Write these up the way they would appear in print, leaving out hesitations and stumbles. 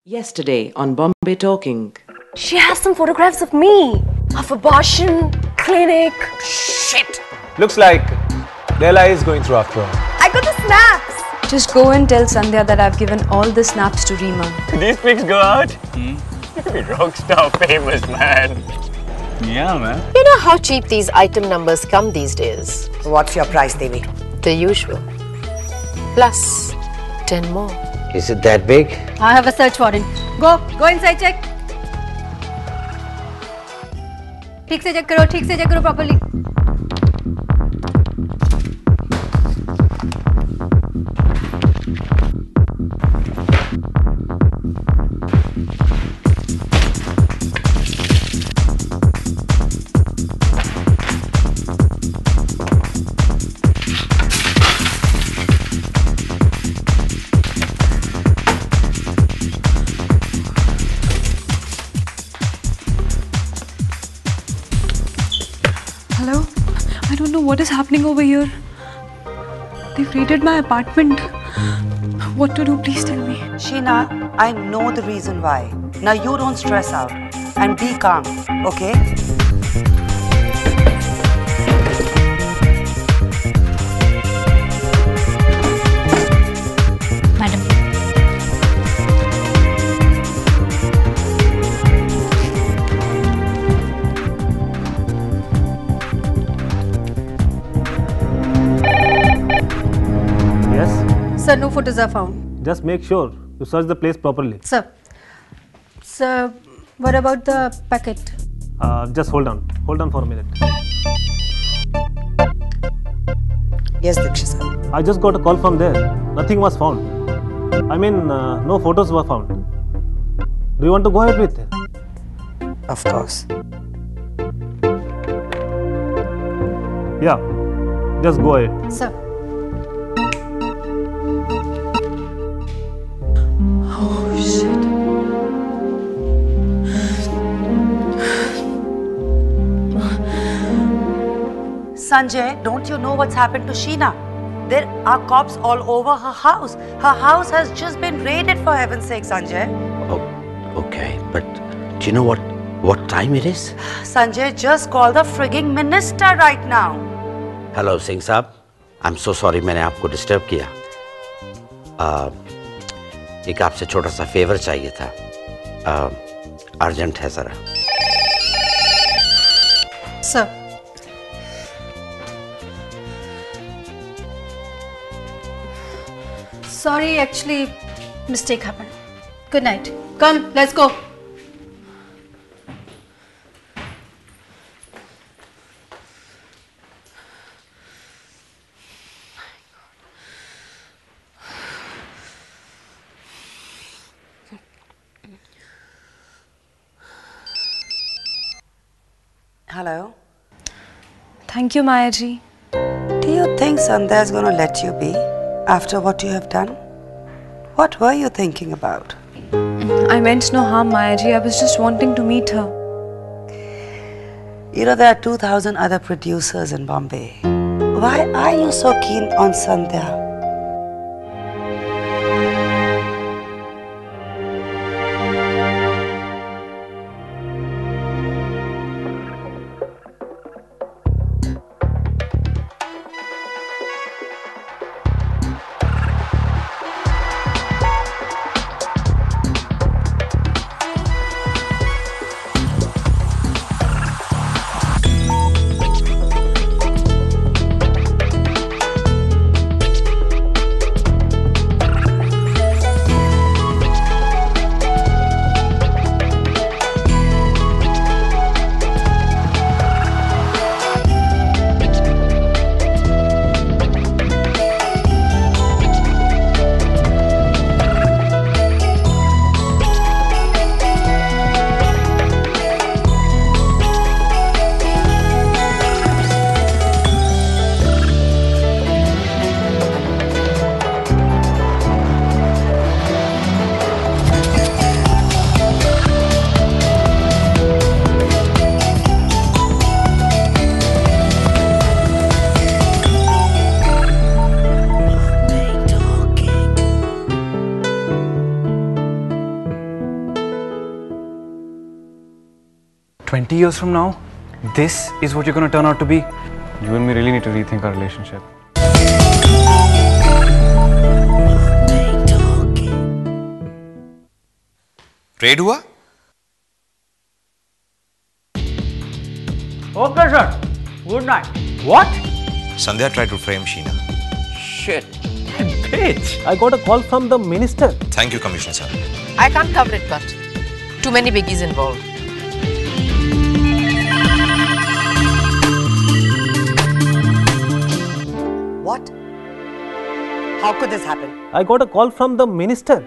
Yesterday on Bombay Talking. She has some photographs of me, of abortion, clinic. Shit! Looks like Leila is going through after all. I got the snaps. Just go and tell Sandhya that I've given all the snaps to Reema. These pics go out? Rockstar famous, man. Yeah, man. You know how cheap these item numbers come these days? What's your price, Devi? The usual. Plus 10 more. Is it that big? I have a search warrant. Go inside, check. ठीक से check करो properly. Hello? I don't know what is happening over here. They've raided my apartment. What to do? Please tell me. Sheena, I know the reason why. Now you don't stress out and be calm, okay? Madam. Yes? Sir, no photos are found. Just make sure you search the place properly. Sir. Sir, what about the packet? Just hold on. Hold on for a minute. Yes, Dikshit. I just got a call from there. Nothing was found. I mean, no photos were found. Do you want to go ahead with it? Of course. Yeah. Just go ahead. Sir. Oh, shit. Sanjay, don't you know what's happened to Sheena? There are cops all over her house. Her house has just been raided, for heaven's sake, Sanjay. Oh, okay. But do you know what time it is? Sanjay, just call the frigging minister right now. Hello, Singh Saab. I'm so sorry मैंने आपको disturb किया. एक आपसे छोटा सा favour चाहिए था. Urgent है जरा. Sir. Sorry, actually, mistake happened. Good night. Come, let's go. Hello? Thank you, Maya ji. Do you think Sandhya is going to let you be after what you have done? What were you thinking about? I meant no harm, Maya ji. I was just wanting to meet her. You know, there are 2,000 other producers in Bombay. Why are you so keen on Sandhya? 20 years from now, this is what you're going to turn out to be. You and me really need to rethink our relationship. Trade हुआ? Okay, sir. Good night. What? Sandhya tried to frame Sheena. Shit. Bitch. I got a call from the minister. Thank you, Commissioner sir. I can't cover it, but too many biggies involved. What? How could this happen? I got a call from the minister.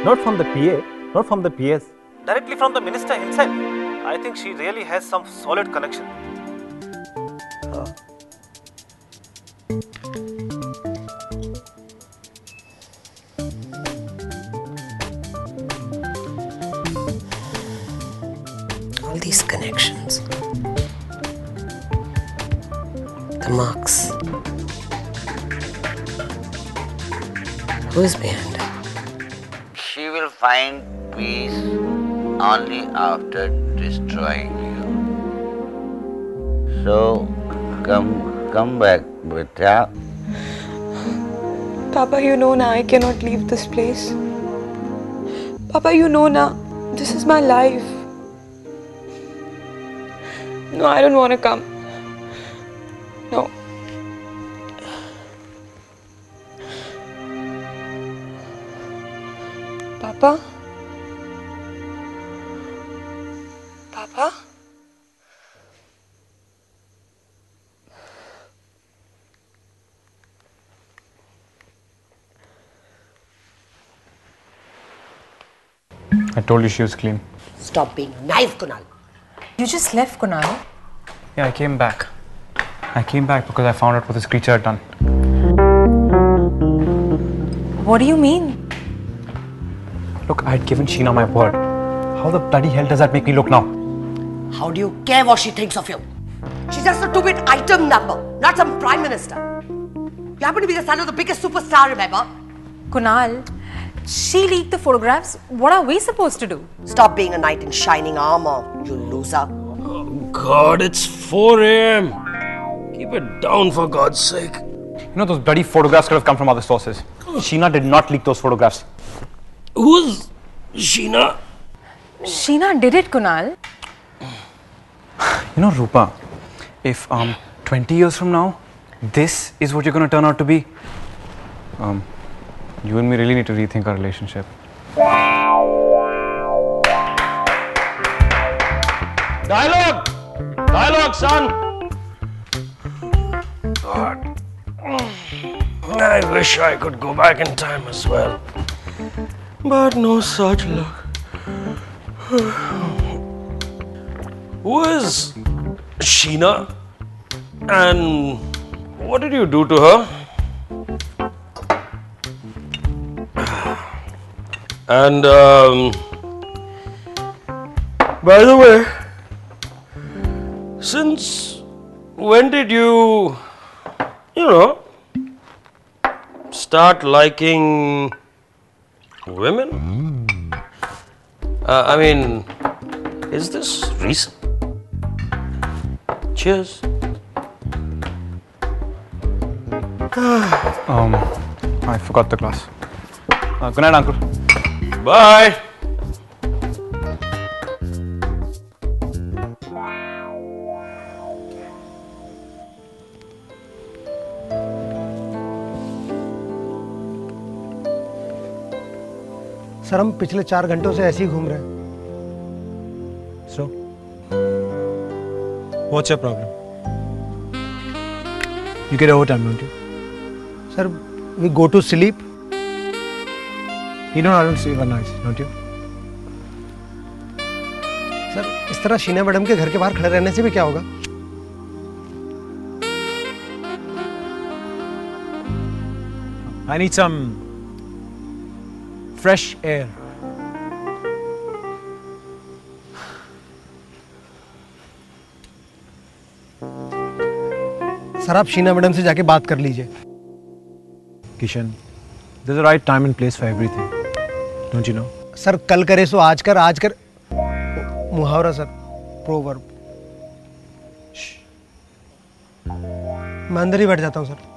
Not from the PA, not from the PS. Directly from the minister himself. I think she really has some solid connection. All these connections. The marks. Who is behind it? She will find peace only after destroying you. So, come back, Beta. Papa, you know now I cannot leave this place. Papa, you know now this is my life. No, I don't want to come. No. Papa? Papa? I told you she was clean. Stop being naive, Kunal. You just left, Kunal. Yeah, I came back. I came back because I found out what this creature had done. What do you mean? Look, I had given Sheena my word. How the bloody hell does that make me look now? How do you care what she thinks of you? She's just a two-bit item number, not some prime minister. You happen to be the son of the biggest superstar, remember? Kunal, she leaked the photographs. What are we supposed to do? Stop being a knight in shining armor, you loser. God, it's 4 a.m. Keep it down for God's sake. You know, those bloody photographs could have come from other sources. Sheena did not leak those photographs. Who's Sheena? Sheena did it, Kunal. You know, Rupa, if 20 years from now, this is what you're going to turn out to be, you and me really need to rethink our relationship. Dialogue! Dialogue, son! God. I wish I could go back in time as well. But no such luck. Who is Sheena? And what did you do to her? And by the way, since when did you start liking women? I mean, is this recent? Cheers. I forgot the glass. Good night, Uncle. Bye. Sir हम पिछले 4 घंटों से ऐसे ही घूम रहे हैं. So, what's your problem? You get overtime, don't you? Sir, we go to sleep. You know I don't sleep at night, don't you? Sir इस तरह शीना मैडम के घर के बाहर खड़े रहने से भी क्या होगा? I need some fresh air. Sir आप शीना मैडम से जाके बात कर लीजिए. Kishan, there's a right time and place for everything. Don't you know? Sir कल करे सो आज कर मुहावरा सर. प्रोवर्ब। मैं अंदर ही बैठ जाता हूँ sir.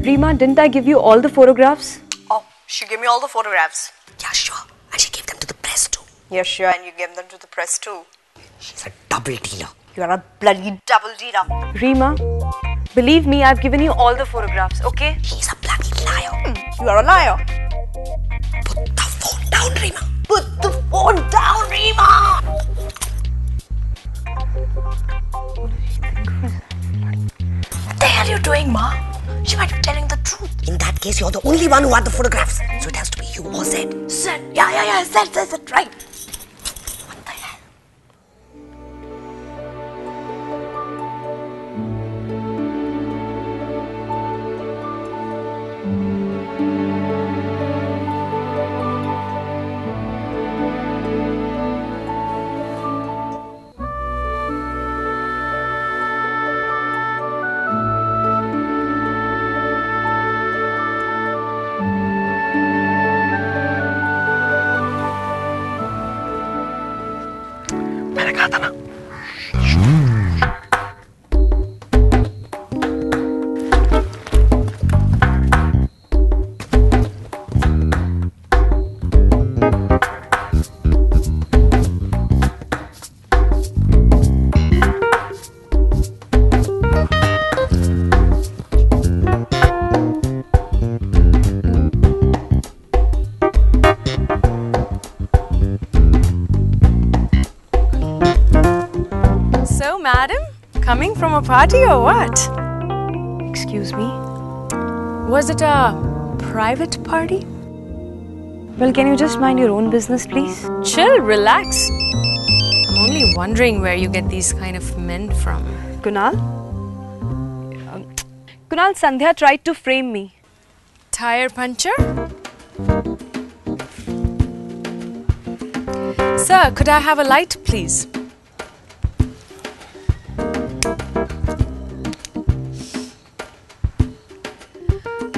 Reema, didn't I give you all the photographs? Oh, she gave me all the photographs. Yeah, sure. And she gave them to the press too. Yeah, sure, and you gave them to the press too. She's a double dealer. You're a bloody double dealer. Reema, believe me, I've given you all the photographs, okay? He's a bloody liar. You are a liar. Put the phone down, Reema. Put the phone down, Reema! What the hell are you doing, Ma? She might be telling the truth. In that case, you're the only one who had the photographs. So it has to be you or Zed. Zed. Yeah, Zed, right. What the hell? मैंने कहा था ना। So, madam, coming from a party or what? Excuse me? Was it a private party? Well, can you just mind your own business, please? Chill, relax. I'm only wondering where you get these kind of men from. Kunal? Kunal, Sandhya tried to frame me. Tire puncher? Sir, could I have a light, please?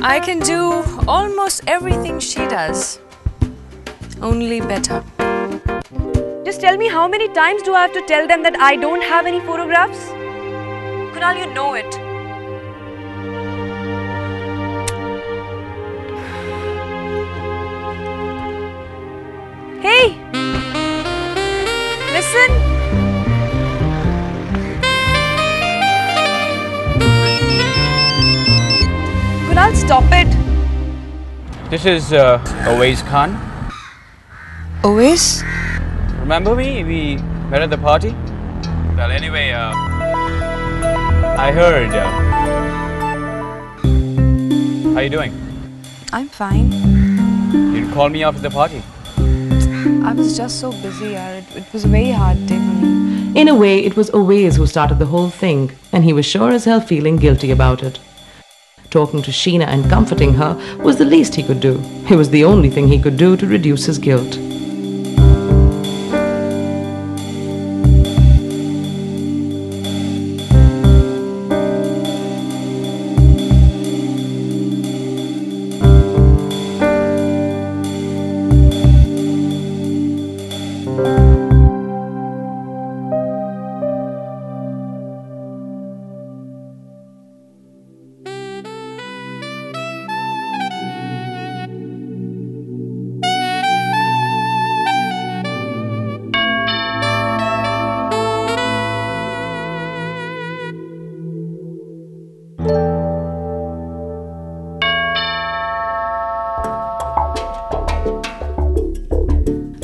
I can do almost everything she does, only better. Just tell me, how many times do I have to tell them that I don't have any photographs? Kunal, you know it. Hey! Listen! Kunal, stop it. This is Awais Khan. Awais? Remember me? We met at the party? Well, anyway, I heard. How you doing? I'm fine. You didn't call me after the party. I was just so busy, yaar. It was a very hard day for me. In a way, it was Awais who started the whole thing, and he was sure as hell feeling guilty about it. Talking to Sheena and comforting her was the least he could do. It was the only thing he could do to reduce his guilt.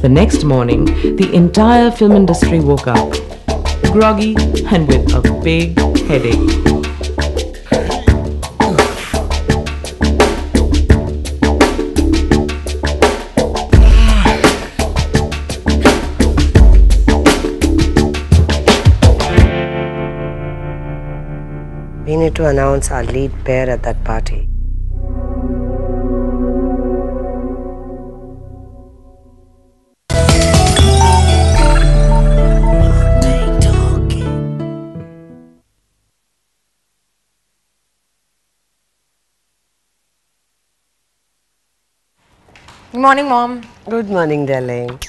The next morning, the entire film industry woke up, groggy and with a big headache. We need to announce our lead pair at that party. Good morning, Mom. Good morning, darling.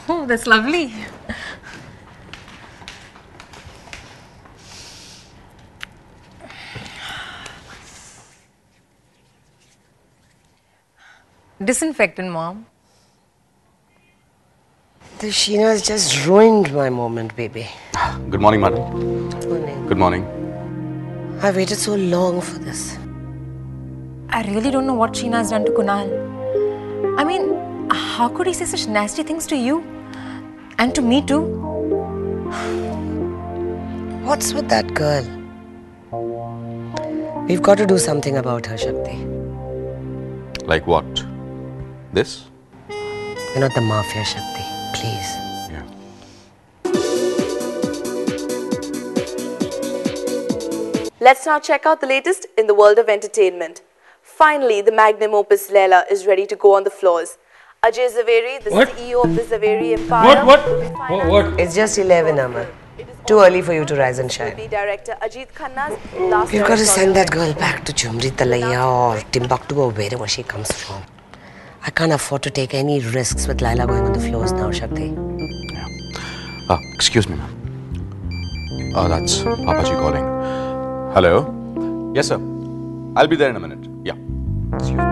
Oh, that's lovely. Disinfectant, Mom. The Sheena has just ruined my moment, baby. Good morning, madam. Good morning. Good morning. I waited so long for this. I really don't know what Sheena has done to Kunal. I mean, how could he say such nasty things to you? And to me too? What's with that girl? We've got to do something about her, Shakti. Like what? This? You're not the mafia, Shakti. Please. Let's now check out the latest in the world of entertainment. Finally, the magnum opus Leela is ready to go on the floors. Ajay Zaveri, the CEO of the Zaveri Empire. What? It's just 11, Amar. Too early for you to rise and shine. Director Ajit Khanna's last. We've got to send that girl back to Chumri Talaya or Timbuktu or wherever she comes from. I can't afford to take any risks with Laila going on the floors now, Shakti. Excuse me, ma'am. That's Papaji calling. Hello? Yes, sir. I'll be there in a minute. Yeah. Excuse me.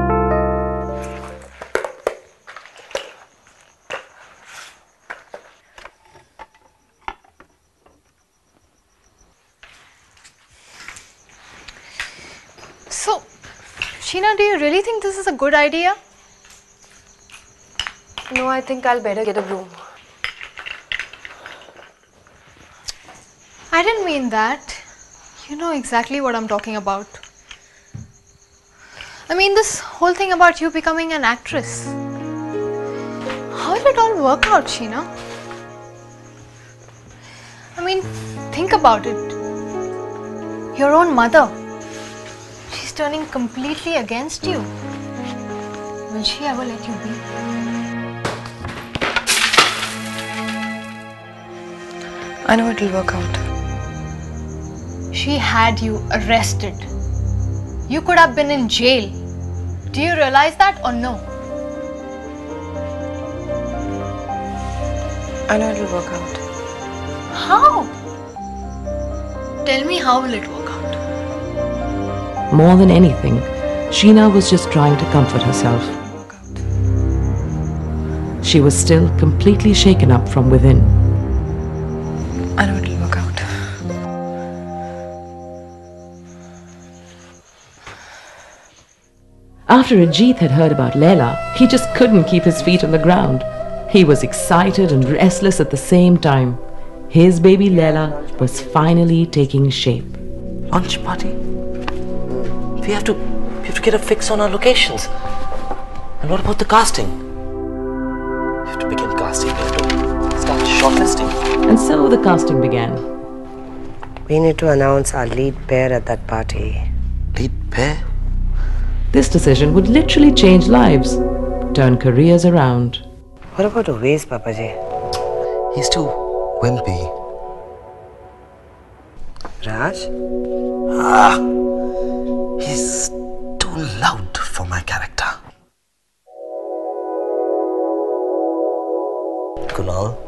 So, Sheena, do you really think this is a good idea? No, I think I'll better get a broom. I didn't mean that. You know exactly what I'm talking about. I mean, this whole thing about you becoming an actress. How will it all work out, Sheena? I mean, think about it. Your own mother. She's turning completely against you. Will she ever let you be? I know it'll work out. She had you arrested. You could have been in jail. Do you realize that or no? I know it'll work out. How? Tell me, how will it work out? More than anything, Sheena was just trying to comfort herself. She was still completely shaken up from within. I know it'll work out. After Ajit had heard about Leela, he just couldn't keep his feet on the ground. He was excited and restless at the same time. His baby Leela was finally taking shape. Launch party? We have to get a fix on our locations. And what about the casting? We have to begin casting. We have to start shortlisting. And so the casting began. We need to announce our lead pair at that party. Lead pair? This decision would literally change lives, turn careers around. What about Oways, Papaji? He's too wimpy. Raj? He's too loud for my character. Kunal?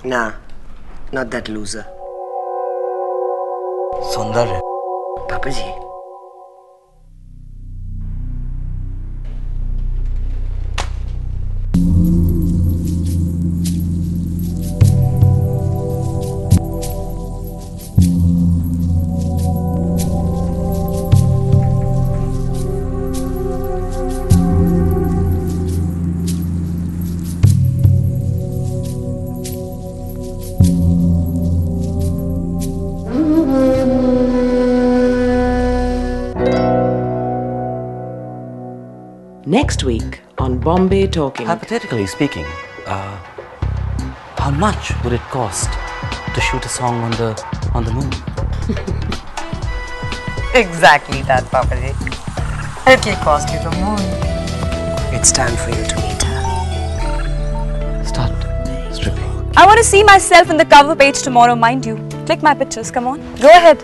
Nah, not that loser. Saundarya? Papaji. Next week on Bombay Talking. Hypothetically speaking, how much would it cost to shoot a song on the moon? Exactly that, Papaji. It will cost you the moon. It's time for you to meet her. Start stripping. I want to see myself in the cover page tomorrow, mind you. Click my pictures, come on. Go ahead.